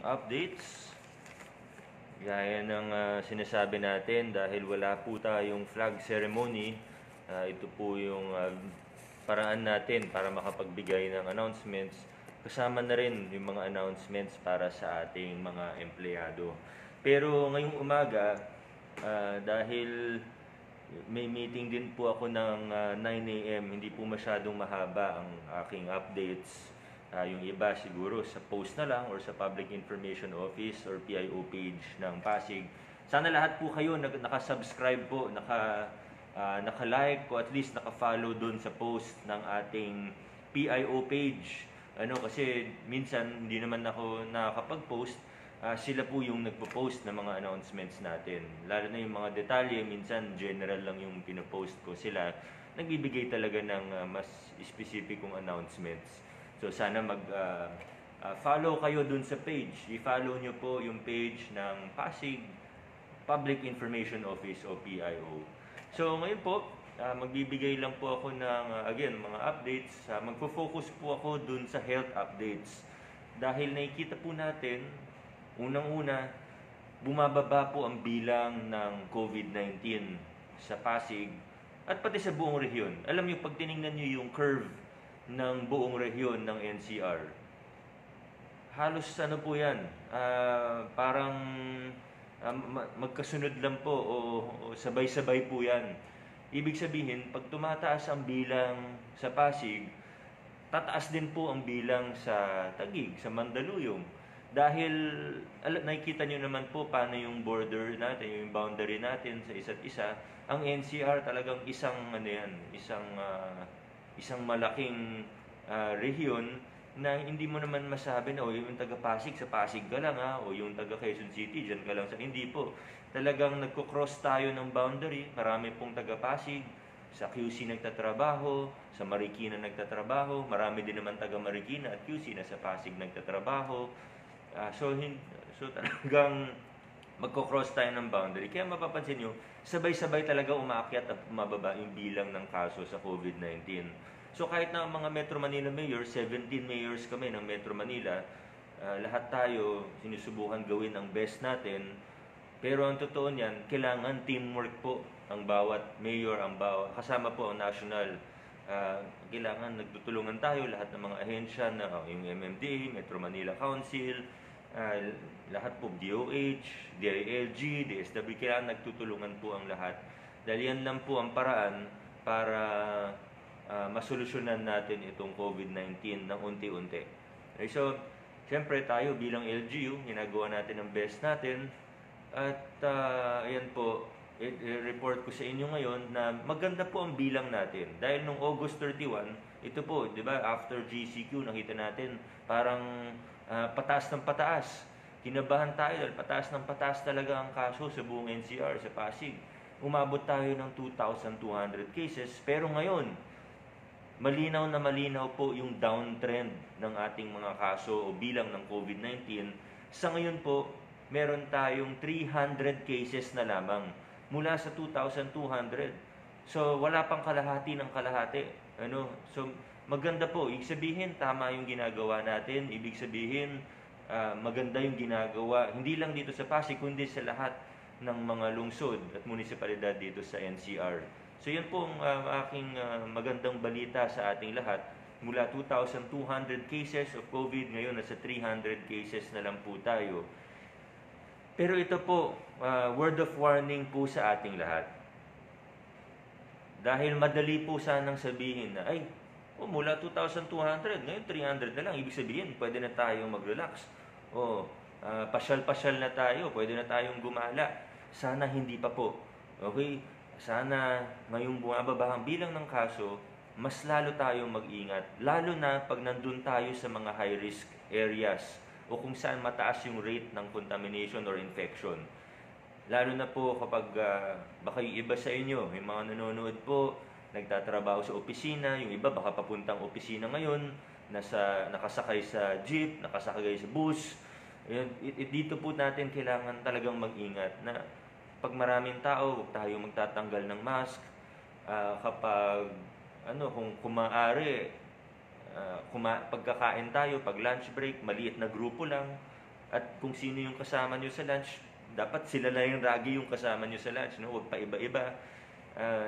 updates. Gaya ng sinasabi natin, dahil wala po tayong flag ceremony, ito po yung paraan natin para makapagbigay ng announcements. Kasama na rin yung mga announcements para sa ating mga empleyado. Pero ngayong umaga, dahil may meeting din po ako ng 9 a.m. Hindi po masyadong mahaba ang aking updates. Yung iba siguro sa post na lang or sa Public Information Office or PIO page ng Pasig. Sana lahat po kayo naka-subscribe po, naka-like o at least naka-follow dun sa post ng ating PIO page. Kasi minsan hindi naman ako nakakapag-post. Sila po yung nagpo-post ng mga announcements natin. Lalo na yung mga detalye, minsan general lang yung pinopost ko. Sila nagbibigay talaga ng mas specificong announcements. So sana follow kayo dun sa page. I-follow nyo po yung page ng Pasig Public Information Office o PIO. So ngayon po, magbibigay lang po ako ng again mga updates. Magfo-focus po ako dun sa health updates. Dahil nakikita po natin, unang-una, bumababa po ang bilang ng COVID-19 sa Pasig at pati sa buong rehiyon. Alam niyo, pag tiningnan niyo yung curve ng buong rehiyon ng NCR, halos ano po yan, parang magkasunod lang po o sabay-sabay po yan. Ibig sabihin, pag tumataas ang bilang sa Pasig, tataas din po ang bilang sa Taguig, sa Mandaluyong. Dahil nakikita nyo naman po paano yung border natin, yung boundary natin sa isa't isa. Ang NCR talagang isang malaking rehiyon na hindi mo naman masabi na yung taga Pasig, sa Pasig ka lang o yung taga Quezon City, dyan ka lang sa... Hindi po. Talagang nagko-cross tayo ng boundary. Marami pong taga Pasig, sa QC nagtatrabaho, sa Marikina nagtatrabaho, marami din naman taga Marikina at QC na sa Pasig nagtatrabaho. So talagang magko-cross tayo ng boundary. Kaya mapapansin nyo, sabay-sabay talaga umaakyat at umababa yung bilang ng kaso sa COVID-19. So kahit na mga Metro Manila mayors, 17 mayors kami ng Metro Manila, lahat tayo sinusubukan gawin ang best natin. Pero ang totoo niyan, kailangan teamwork po ang bawat mayor, kasama po ang national. Kailangan nagtutulungan tayo, lahat ng mga ahensya, yung MMDA, Metro Manila Council, lahat po, DOH, DILG, DSW, kailangan nagtutulungan po ang lahat. Dahil yan lang po ang paraan para masolusyonan natin itong COVID-19 ng unti-unti. Okay, so, siyempre tayo bilang LGU, ginagawa natin ang best natin. At ayan po, i-report ko sa inyo ngayon na maganda po ang bilang natin. Dahil nung August 31, ito po, di ba, after GCQ, nakita natin parang pataas ng pataas. Kinabahan tayo dahil pataas ng pataas talaga ang kaso sa buong NCR, sa Pasig. Umabot tayo ng 2,200 cases. Pero ngayon, malinaw na malinaw po yung downtrend ng ating mga kaso o bilang ng COVID-19. Sa ngayon po, meron tayong 300 cases na lamang mula sa 2,200. So, wala pang kalahati ng kalahati. So, maganda po. Ibig sabihin, tama yung ginagawa natin. Ibig sabihin, maganda yung ginagawa. Hindi lang dito sa Pasig, kundi sa lahat ng mga lungsod at munisipalidad dito sa NCR. So, yan po ang aking magandang balita sa ating lahat. Mula 2,200 cases of COVID, ngayon nasa 300 cases na lang po tayo. Pero ito po, word of warning po sa ating lahat. Dahil madali po sanang sabihin na, mula 2,200, ngayon 300 na lang. Ibig sabihin, pwede na tayong mag-relax. Pasyal-pasyal na tayo, pwede na tayong gumala. Sana hindi pa po. Okay? Sana ngayong bumababa ang bilang ng kaso, mas lalo tayong mag-ingat. Lalo na pag nandun tayo sa mga high-risk areas o kung saan mataas yung rate ng contamination or infection. Lalo na po kapag baka yung iba sa inyo, yung mga nanonood po, nagtatrabaho sa opisina, yung iba baka papuntang opisina ngayon, nakasakay sa jeep, nakasakay sa bus. Dito po natin kailangan talagang mag-ingat na pag maraming tao, huwag tayo magtatanggal ng mask. Kapag kung maaari, pagkakain tayo, pag lunch break, maliit na grupo lang. At kung sino yung kasama nyo sa lunch, dapat sila lang yung lagi yung kasama nyo sa lunch, no? Huwag pa iba-iba.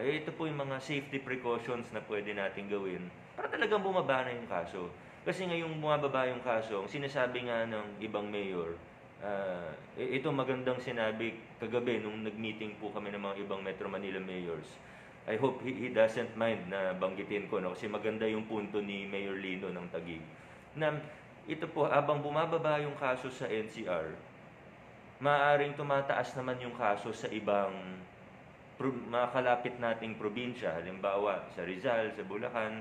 Ito po yung mga safety precautions na pwede natin gawin para talagang bumaba na yung kaso. Kasi ngayong bumababa yung kaso, ang sinasabi nga ng ibang mayor, ito magandang sinabi kagabi nung nag-meeting po kami ng mga ibang Metro Manila mayors. I hope he doesn't mind na banggitin ko, no? Kasi maganda yung punto ni Mayor Lino ng Taguig. Na ito po, habang bumababa yung kaso sa NCR, maaaring tumataas naman yung kaso sa ibang mga kalapit nating probinsya, halimbawa sa Rizal, sa Bulacan,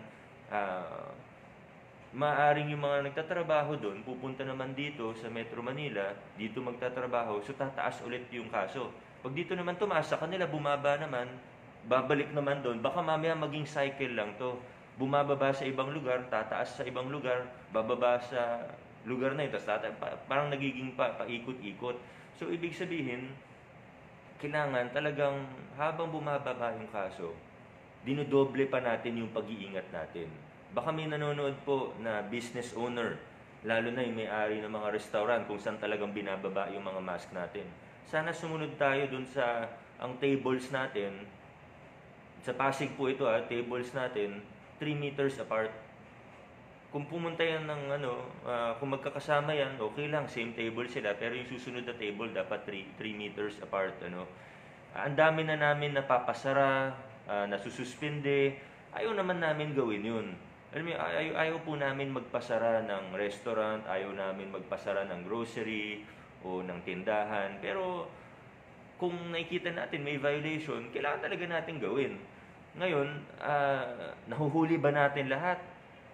maaaring yung mga nagtatrabaho doon, pupunta naman dito sa Metro Manila, dito magtatrabaho, so tataas ulit yung kaso. Pag dito naman tumaas, sa kanila bumaba naman, babalik naman doon, baka mamaya maging cycle lang to. Bumababa sa ibang lugar, tataas sa ibang lugar, bababa sa lugar na ito, parang nagiging paikot-ikot. So, ibig sabihin, kailangan talagang habang bumababa yung kaso, dinodoble pa natin yung pag-iingat natin. Baka may nanonood po na business owner, lalo na yung may-ari ng mga restaurant kung saan talagang binababa yung mga mask natin. Sana sumunod tayo dun sa ang tables natin, sa Pasig po ito tables natin, 3 meters apart. Kung pumunta yan ng kung magkakasama yan, okay lang, same table sila, pero yung susunod na table dapat 3 meters apart. Ang dami na namin napapasara, nasususpinde, ayaw naman namin gawin yun. Alam mo, ayaw po namin magpasara ng restaurant, ayaw namin magpasara ng grocery o ng tindahan. Pero kung nakikita natin may violation, kailangan talaga natin gawin. Ngayon, nahuhuli ba natin lahat?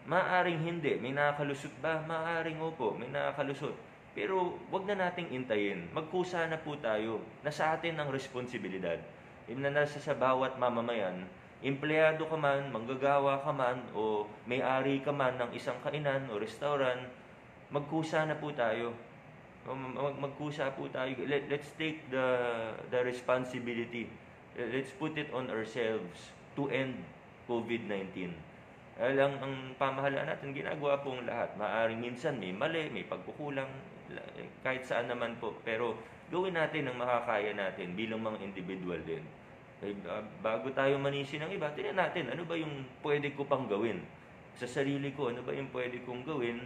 Maaring hindi. May nakakalusot ba? Maaring opo, may nakakalusot. Pero wag na nating intayin. Magkusa na po tayo. Nasa atin ang responsibilidad. Nasa sa bawat mamamayan, empleyado ka man, manggagawa ka man, o may-ari ka man ng isang kainan o restaurant, magkusa na po tayo. Magkusa po tayo. Let's take the responsibility. Let's put it on ourselves to end COVID-19. Ang pamahalaan natin, ginagawa pong lahat. Maaring minsan may mali, may pagkukulang, kahit saan naman po. Pero gawin natin ang makakaya natin bilang mga individual din. Bago tayo manisi ng iba, tingnan natin ano ba yung pwede ko pang gawin sa sarili ko, ano ba yung pwede kong gawin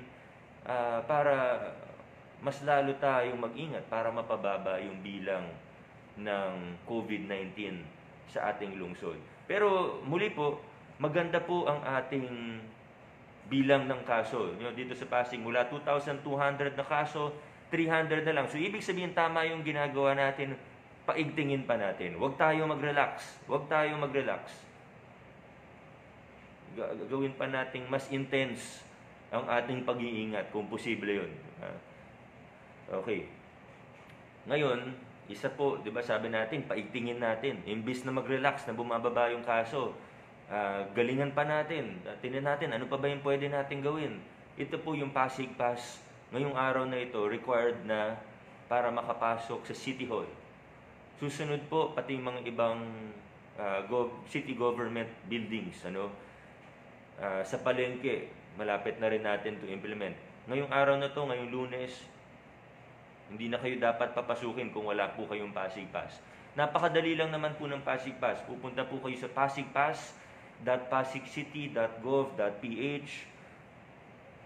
para mas lalo tayong mag-ingat, para mapababa yung bilang ng COVID-19 sa ating lungsod. Pero muli po, maganda po ang ating bilang ng kaso. Dito sa Pasig, mula 2,200 na kaso, 300 na lang. So ibig sabihin tama yung ginagawa natin, paigtingin pa natin. Huwag tayo mag-relax. Huwag tayo mag-relax. Gawin pa nating mas intense ang ating pag-iingat kung posible yun. Okay. Ngayon, isa po, di ba sabi natin, paigtingin natin. Imbis na mag-relax, na bumababa yung kaso, galingan pa natin. Tingnan natin, ano pa ba yung pwede natin gawin? Ito po yung Pasig Pass. Ngayong araw na ito, required na para makapasok sa City Hall. Susunod po, pati yung mga ibang city government buildings. Sa palengke, malapit na rin natin to implement. Ngayong araw na to, ngayong Lunes, hindi na kayo dapat papasukin kung wala po kayong Pasig Pass. Napakadali lang naman po ng Pasig Pass. Pupunta po kayo sa pasigpass.pasigcity.gov.ph.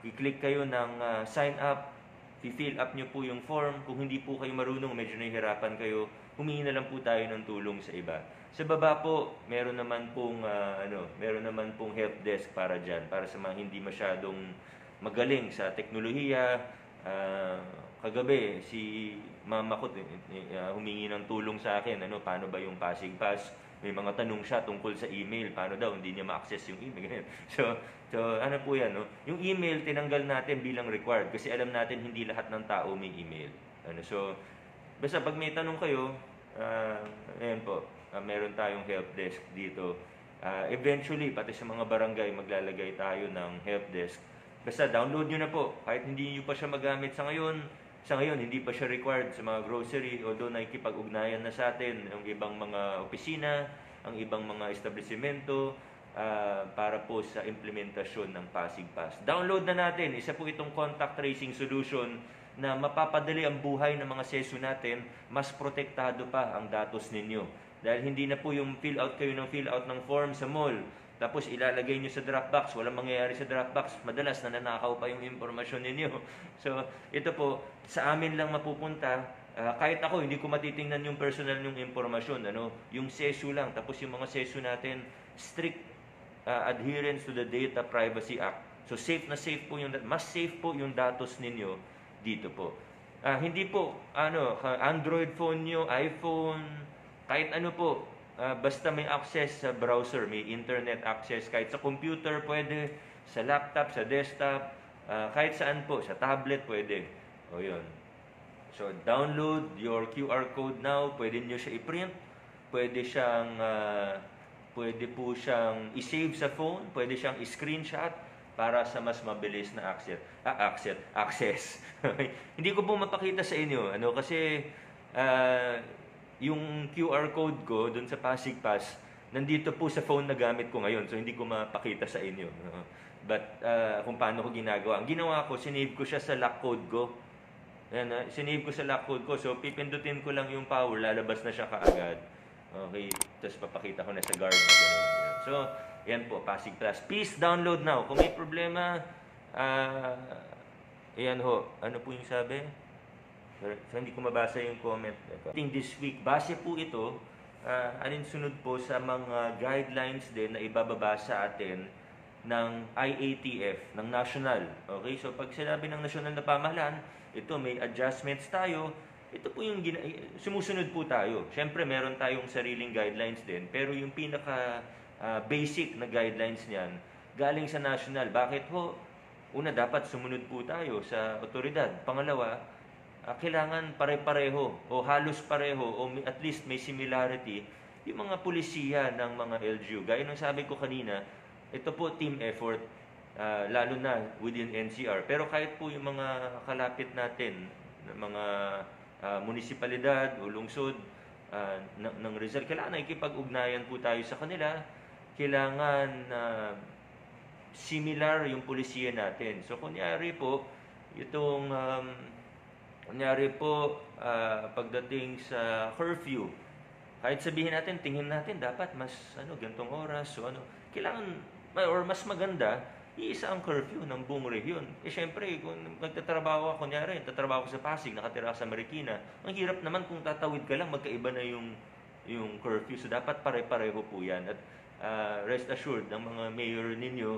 I-click kayo ng sign up. I-fill up nyo po yung form. Kung hindi po kayo marunong, medyo nahihirapan kayo, humingi na lang po tayo ng tulong sa iba. Sa baba po, meron naman pong help desk para diyan, para sa mga hindi masyadong magaling sa teknolohiya. Kagabi si mama ko humingi ng tulong sa akin, paano ba yung Pasig Pass? May mga tanong siya tungkol sa email, paano daw hindi niya ma-access yung email. So ano po yan, Yung email tinanggal natin bilang required kasi alam natin hindi lahat ng tao may email. So basta pag may tanong kayo, ayan po, meron tayong help desk dito. Eventually, pati sa mga barangay, maglalagay tayo ng help desk. Basta download nyo na po, kahit hindi nyo pa siya magamit sa ngayon, hindi pa siya required sa mga grocery, although nakikipag-ugnayan na sa atin ang ibang mga opisina, ang ibang mga establishmento, para po sa implementasyon ng Pasig Pass. Download na natin, isa po itong contact tracing solution na mapapadali ang buhay ng mga seso natin, mas protektado pa ang datos ninyo. Dahil hindi na po yung fill out kayo ng fill out ng form sa mall, tapos ilalagay nyo sa Dropbox, walang mangyayari sa Dropbox, madalas nananakaw pa yung impormasyon ninyo. So, ito po, sa amin lang mapupunta. Kahit ako, hindi ko matitingnan yung personal yung impormasyon, yung seso lang. Tapos yung mga seso natin, strict adherence to the Data Privacy Act. So, safe na safe po mas safe po yung datos ninyo dito po. Hindi po, Android phone nyo, iPhone, kahit ano po, basta may access sa browser, may internet access, kahit sa computer pwede, sa laptop, sa desktop, kahit saan po, sa tablet pwede. O yun. So, download your QR code now, pwede nyo siya i-print, pwede po siyang i-save sa phone, pwede siyang i-screenshot para sa mas mabilis na access. Hindi ko po mapakita sa inyo, kasi yung QR code ko dun sa Pasig Pass, nandito po sa phone na gamit ko ngayon, so hindi ko mapakita sa inyo. But kung paano ko ginagawa. Ang ginawa ko, sinave ko siya sa lock code ko. Ayan, sinave ko sa lock code ko, so pipindutin ko lang yung power, lalabas na siya kaagad. Okay, tapos papakita ko na sa guard na gano'n. So, yan po, Pasig Plus. Please download now. Kung may problema, ayan ho, ano po yung sabi? So, hindi ko mabasa yung comment. I think this week, base po ito, alinsunod po sa mga guidelines din na ibababa sa atin ng IATF, ng national. Okay, so pag sinabi ng national na pamahalaan, ito may adjustments tayo, ito po yung sumusunod po tayo. Siyempre, meron tayong sariling guidelines din, pero yung pinaka basic na guidelines niyan, galing sa national. Bakit ho? Una, dapat sumunod po tayo sa otoridad. Pangalawa, kailangan pare-pareho o halos pareho o at least may similarity yung mga pulisiya ng mga LGU. Gaya ng sabi ko kanina, ito po team effort, lalo na within NCR. Pero kahit po yung mga kalapit natin, mga munisipalidad o lungsod ng Rizal, kailangan ikipag-ugnayan po tayo sa kanila. Kailangan similar yung pulisiya natin. So, kunyari po, pagdating sa curfew, kahit sabihin natin, tingin natin, dapat mas, gantong oras, so kailangan, or mas maganda, iisa ang curfew ng buong rehiyon. Siyempre, kung nagtatrabaho ako, kunyari, nagtatrabaho ako sa Pasig, nakatira sa Marikina, ang hirap naman kung tatawid ka lang, magkaiba na yung curfew. So, dapat pare-pareho po yan. At rest assured, ng mga mayor ninyo,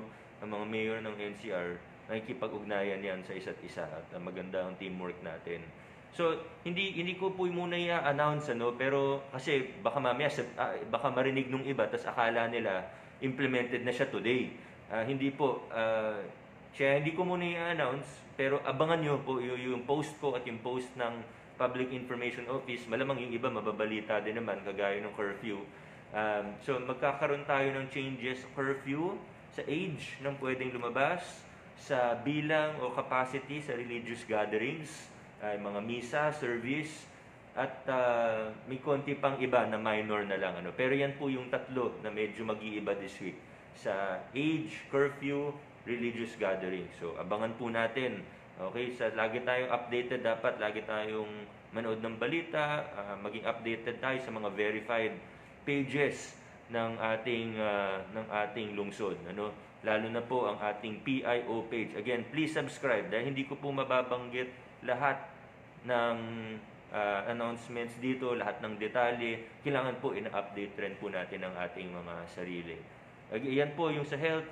ng mga mayor ng NCR, nakikipag-ugnayan yan sa isa't isa at maganda ang teamwork natin. So, hindi ko po muna i-announce, pero kasi baka mamaya, baka marinig nung iba, tas akala nila, implemented na siya today. Hindi po, hindi ko muna i-announce, pero abangan nyo po yung post ko at yung post ng Public Information Office. Malamang yung iba mababalita din naman, kagaya ng curfew. So, magkakaroon tayo ng changes curfew sa age ng pwedeng lumabas, sa bilang o capacity sa religious gatherings, mga misa, service, at may konti pang iba na minor na lang. Pero yan po yung tatlo na medyo mag-iiba this week. Sa age, curfew, religious gathering. So, abangan po natin. Okay, lagi tayong updated, dapat lagi tayong manood ng balita, maging updated tayo sa mga verified pages ng ating lungsod. Lalo na po ang ating PIO page. Again, please subscribe dahil hindi ko po mababanggit lahat ng announcements dito, lahat ng detalye. Kailangan po ina-update rin po natin ang ating mga sarili. Yan po yung sa health.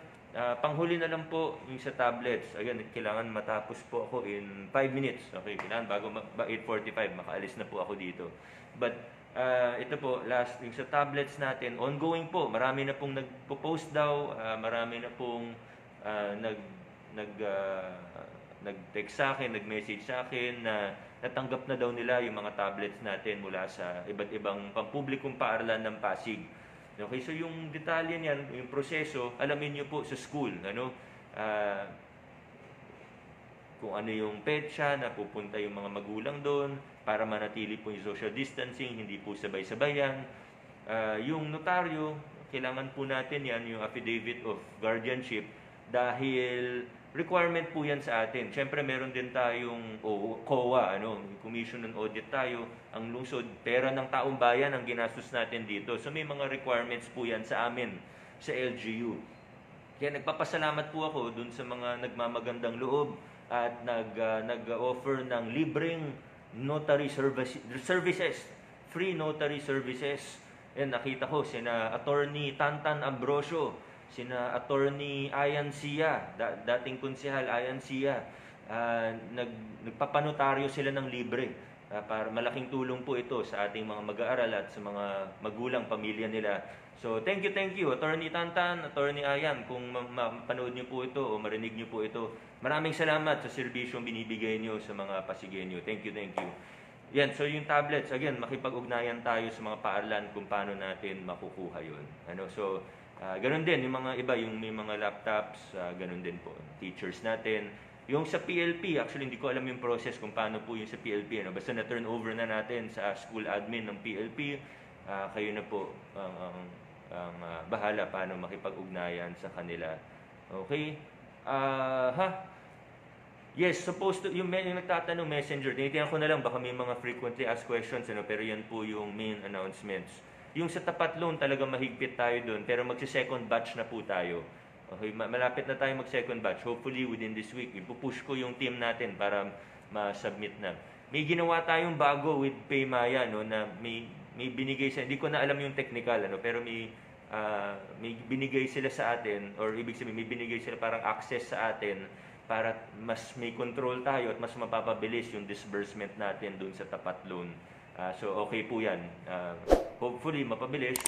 Panghuli na lang po yung sa tablets. Again, kailangan matapos po ako in 5 minutes. Okay, kailangan bago 8:45 makaalis na po ako dito. But ito po, last yung sa tablets natin, ongoing po. Marami na pong nagpo-post daw, marami na pong nag-text sa akin, nag-message sa akin na natanggap na daw nila yung mga tablets natin mula sa iba't ibang pampublikong paaralan ng Pasig. Okay, so yung detalye niyan, yung proseso, alamin niyo po sa school, kung ano yung petsa na pupunta yung mga magulang doon para manatili po yung social distancing, hindi po sabay-sabayan. Yung notaryo, kailangan po natin yan, yung affidavit of guardianship, dahil requirement po yan sa atin. Siyempre, meron din tayong COA, Commission on Audit tayo, ang lungsod, pera ng taong bayan ang ginastos natin dito. So may mga requirements po yan sa amin, sa LGU. Kaya nagpapasalamat po ako dun sa mga nagmamagandang loob at nag-offer ng libreng notary services, free notary services. Yan, nakita ko sina Attorney Tantan Ambrosio, sina Attorney Ayan Sia, dating konsehal Ayan Sia, nagpapanotaryo sila ng libre. Para malaking tulong po ito sa ating mga mag-aaral at sa mga magulang, pamilya nila. So, thank you, Attorney Tantan, Attorney Ayan, kung mapanood niyo po ito o marinig niyo po ito. Maraming salamat sa serbisyong binibigay niyo sa mga Pasigenyo. Thank you. Yan, so yung tablets, again, makipag-ugnayan tayo sa mga paaralan kung paano natin makukuha yun. So, ganun din, yung mga iba, yung may mga laptops, ganun din po. Teachers natin. Yung sa PLP, actually hindi ko alam yung process kung paano po yung sa PLP. Basta na-turn over na natin sa school admin ng PLP, kayo na po ang bahala paano makipag-ugnayan sa kanila. Okay? Yes, supposed to, yung nagtatanong messenger, tinitingnan ko na lang, baka may mga frequently asked questions, pero yan po yung main announcements. Yung sa tapat loan, talaga mahigpit tayo doon, pero magsi-second batch na po tayo. Okay, malapit na tayo mag-second batch. Hopefully, within this week, ipupush ko yung team natin para ma-submit na. May ginawa tayong bago with Paymaya, na may binigay sa, hindi ko na alam yung technical, pero may binigay sila sa atin, or ibig sabihin, may binigay sila parang access sa atin, para mas may control tayo at mas mapapabilis yung disbursement natin dun sa tapat loan. So okay po yan. Hopefully mapabilis.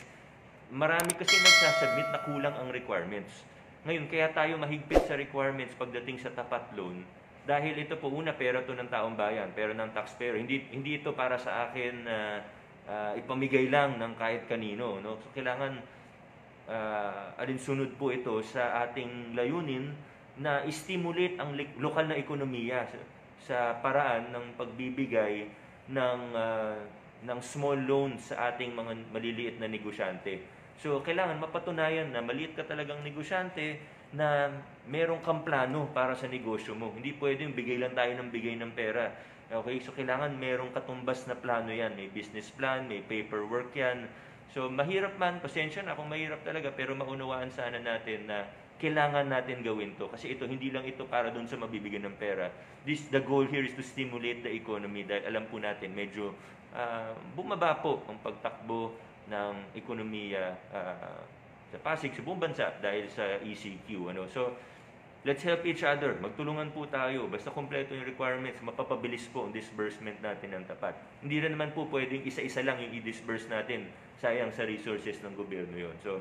Marami kasi nagsasubmit na kulang ang requirements. Ngayon, kaya tayo mahigpit sa requirements pagdating sa tapat loan. Dahil ito po, una, pera to ng taong bayan, pera ng taxpayer. Hindi ito para sa akin ipamigay lang ng kahit kanino. So kailangan alinsunod po ito sa ating layunin na stimulate ang lokal na ekonomiya sa paraan ng pagbibigay ng small loans sa ating mga maliliit na negosyante. So, kailangan mapatunayan na maliit ka talagang negosyante na merong kang plano para sa negosyo mo. Hindi pwedeng bigay lang tayo ng bigay ng pera. Okay? So, kailangan merong katumbas na plano yan. May business plan, may paperwork yan. So, mahirap man, pasensya na kung mahirap talaga, pero maunawaan sana natin na kailangan natin gawin to. Kasi ito, hindi lang ito para dun sa mabibigyan ng pera. The goal here is to stimulate the economy dahil alam po natin, medyo bumaba po ang pagtakbo ng ekonomiya sa Pasig, sa buong bansa dahil sa ECQ. So, let's help each other. Magtulungan po tayo. Basta kompleto yung requirements, mapapabilis po ang disbursement natin ng tapat. Hindi rin naman po pwedeng isa-isa lang yung i-disburse natin. Sayang sa resources ng gobyerno yon. So,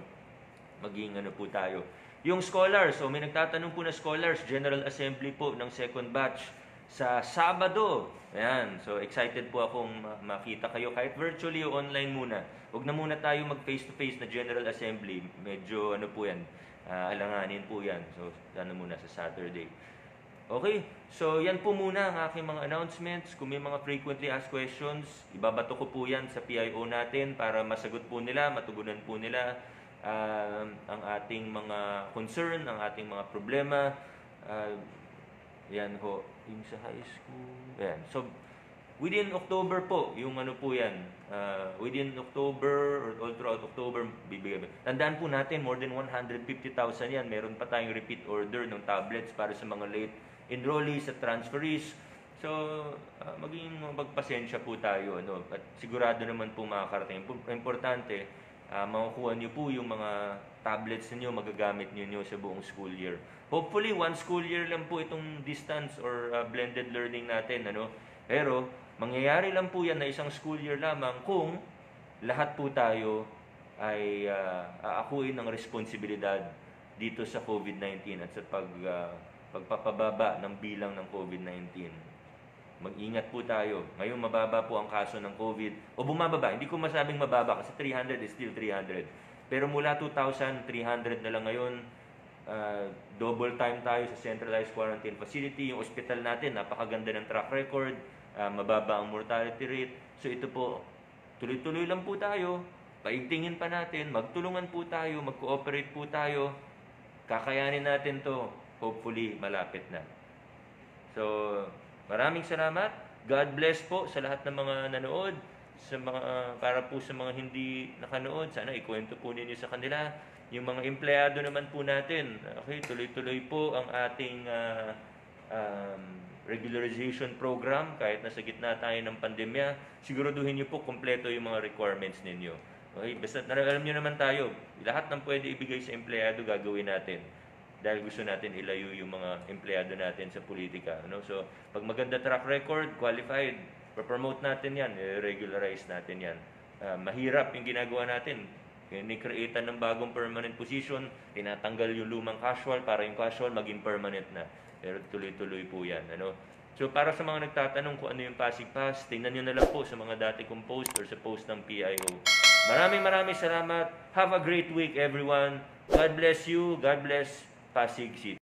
maging po tayo. Yung scholars, may nagtatanong po na scholars, General Assembly po ng second batch sa Sabado. Ayan, so excited po akong makita kayo kahit virtually o online muna. Huwag na muna tayo mag face-to-face na General Assembly. Medyo po yan, alanganin po yan. So, muna sa Saturday. Okay, so yan po muna ang aking mga announcements. Kung may mga frequently asked questions, ibabato ko po yan sa PIO natin para masagot po nila, matugunan po nila ang ating mga concern, ang ating mga problema. Yan ho, yung sa high school. Yan. So, within October po, yung po yan, within October or all throughout October, bibigyan. Tandaan po natin, more than 150,000 yan. Meron pa tayong repeat order ng tablets para sa mga late enrollees at transferees. So, maging magpasensya po tayo. At sigurado naman po makakarating. Importante, makukuha niyo po yung mga tablets niyo, magagamit niyo sa buong school year. Hopefully, one school year lang po itong distance or blended learning natin. Pero, mangyayari lang po yan na isang school year lamang kung lahat po tayo ay aakuin ng responsibilidad dito sa COVID-19 at sa pagpapababa ng bilang ng COVID-19. Mag-ingat po tayo. Ngayon mababa po ang kaso ng COVID. O bumababa, hindi ko masabing mababa kasi 300 is still 300. Pero mula 2,000, 300 na lang ngayon. Double time tayo sa centralized quarantine facility. Yung ospital natin, napakaganda ng track record. Mababa ang mortality rate. So ito po, tuloy-tuloy lang po tayo. Paigtingin pa natin, magtulungan po tayo, mag-cooperate po tayo. Kakayanin natin to. hopefully malapit na. So, maraming salamat. God bless po sa lahat ng mga nanood. Para po sa mga hindi nakanood, sana ikwento po ninyo sa kanila. Yung mga empleyado naman po natin, okay, tuloy-tuloy po ang ating regularization program kahit nasa gitna tayo ng pandemya. Siguraduhin niyo po kompleto yung mga requirements ninyo. Okay, basta alam niyo naman tayo, lahat ng pwede ibigay sa empleyado gagawin natin dahil gusto natin ilayo yung mga empleyado natin sa politika. No? So, pag maganda track record, qualified, promote natin yan, regularize natin yan. Mahirap yung ginagawa natin. Ni-create ng bagong permanent position, tinatanggal yung lumang casual para yung casual maging permanent na. Pero tuloy-tuloy po yan. Ano? So, para sa mga nagtatanong kung ano yung Pasig Pass, tingnan nyo na lang po sa mga dati kong post or sa post ng PIO. Maraming salamat. Have a great week, everyone. God bless you. God bless Pasig City.